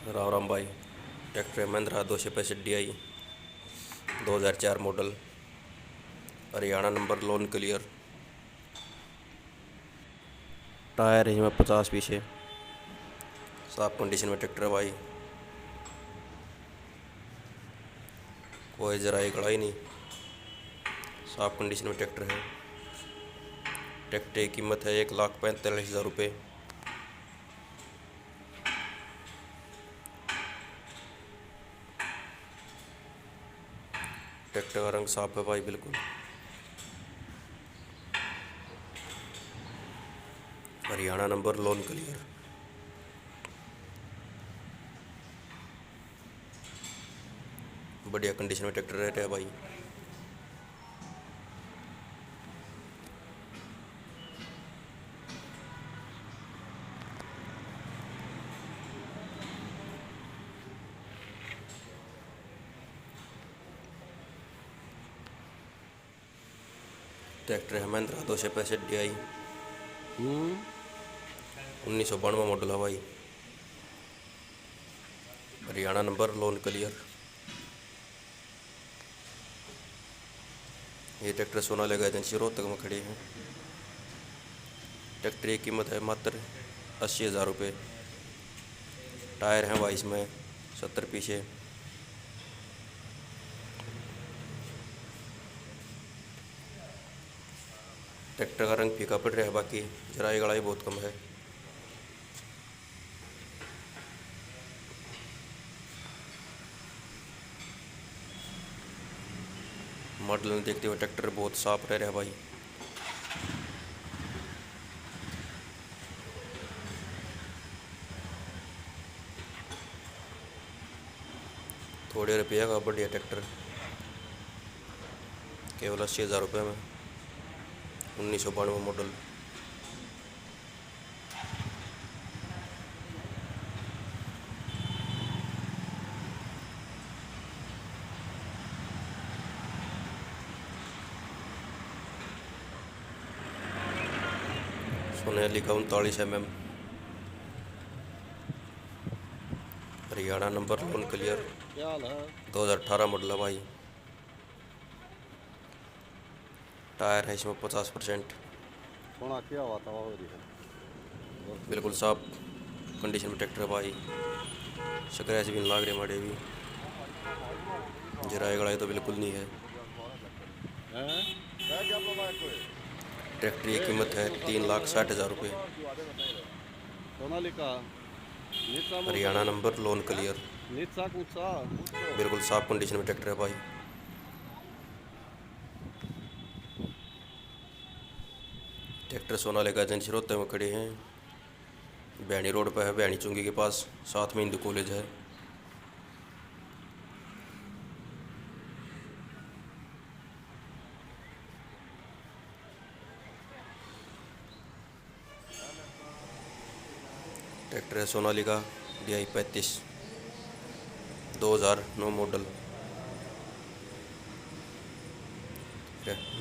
राम राम भाई। ट्रैक्टर है Mahindra 265 DI 2004 model, Haryana number, loan clear. Tyre है इसमें 50 पीछे। साफ कंडीशन में ट्रैक्टर है भाई, कोई जराई कढ़ाई नहीं, साफ कंडीशन में ट्रैक्टर है। ट्रैक्टर की कीमत है 1,45,000 रुपये। ट्रैक्टर का रंग साफ है भाई, बिल्कुल हरियाणा नंबर, लोन क्लियर। बढ़िया कंडीशन में ट्रैक्टर रह रहा है भाई। ट्रैक्टर है महिंद्रा 265 DI 1992 मॉडल है भाई, हरियाणा नंबर, लोन क्लियर। ये ट्रैक्टर सोनालिका एजेंसी रोहतक में खड़ी है। ट्रैक्टर की कीमत है मात्र 80,000 रुपये। टायर हैं भाई इसमें 70 पीछे। ट्रैक्टर का रंग फीका पड़ रहा है, बाकी जराई गड़ाई बहुत कम है। मॉडल में देखते हुए ट्रैक्टर बहुत साफ रह रहा है भाई। थोड़े रुपये का बढ़िया ट्रैक्टर, केवल 80,000 रुपये में, 1992 model. Sonalika 39 mm, Haryana number, loan clear, 2018 model है भाई। टायर है इसमें 50%। बिल्कुल साफ कंडीशन में ट्रैक्टर है भाई। स्क्रैच भी नहीं लाग रहे माड़े भी, जराई गड़ाई तो बिल्कुल नहीं है। ट्रैक्टर की कीमत है 3,60,000 रुपये। Sonalika Haryana number, loan clear. बिल्कुल साफ कंडीशन में ट्रैक्टर है भाई। ट्रैक्टर सोनालिका एजेंसी रोहतक में खड़े हैं। भैणी रोड पर है, भैणी चुंगी के पास, साथ में हिंदू कॉलेज है। ट्रैक्टर है सोनालिका DI 35 2009 मॉडल।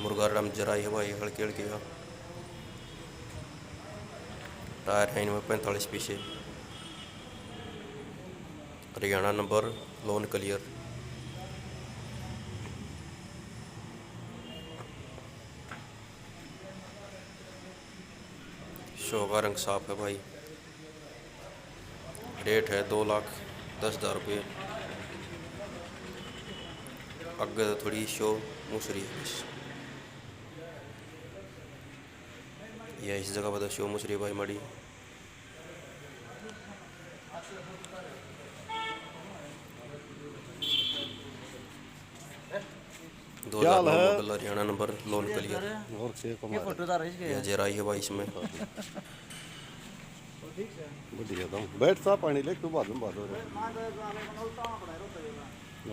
मुर्गा राम जराई है भाई, हल्की हल्की का। टायर है इनमें 45 पीछे। Haryana number, loan clear. Show का रंग साफ है भाई। रेट है 2,10,000 रुपये। आगे तो थोड़ी शो मुसरी है बस, या इस जगह पर तो शो मुसरी भाई माड़ी। दो हजार नौ model, Haryana number, loan clear. यह जराई है भाई इसमें। बढ़िया तो बैठ सा पानी ले तू बाद में बात हो रहा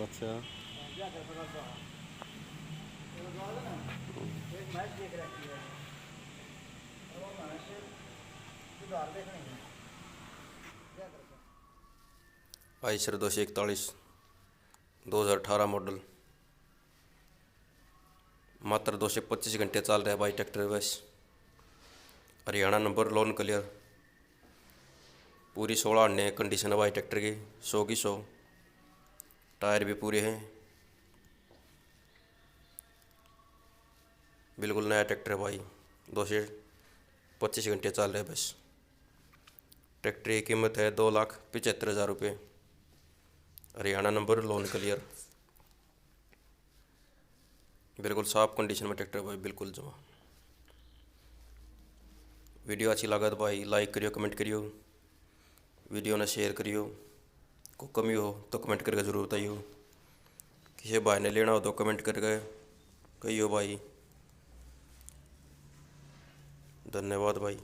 अच्छा आइशर 241 2018 मॉडल, मात्र 225 घंटे चल रहा है भाई tractor bus. Haryana number, loan clear. पूरी 16 अन्य कंडीशन है भाई ट्रैक्टर की, 100 की 100। टायर भी पूरे हैं, बिल्कुल नया ट्रैक्टर है भाई। 225 घंटे चल रहे हैं बस। ट्रैक्टर की कीमत है 2,75,000 रुपये। Haryana number, loan clear. बिल्कुल साफ कंडीशन में ट्रैक्टर है भाई, बिल्कुल जमा। वीडियो अच्छी लगा तो भाई लाइक करियो, कमेंट करियो, वीडियो ने शेयर करियो। कोई कमी हो तो कमेंट करके ज़रूर बताइयो। किसी भाई ने लेना हो तो कमेंट करके कहियो भाई। धन्यवाद भाई।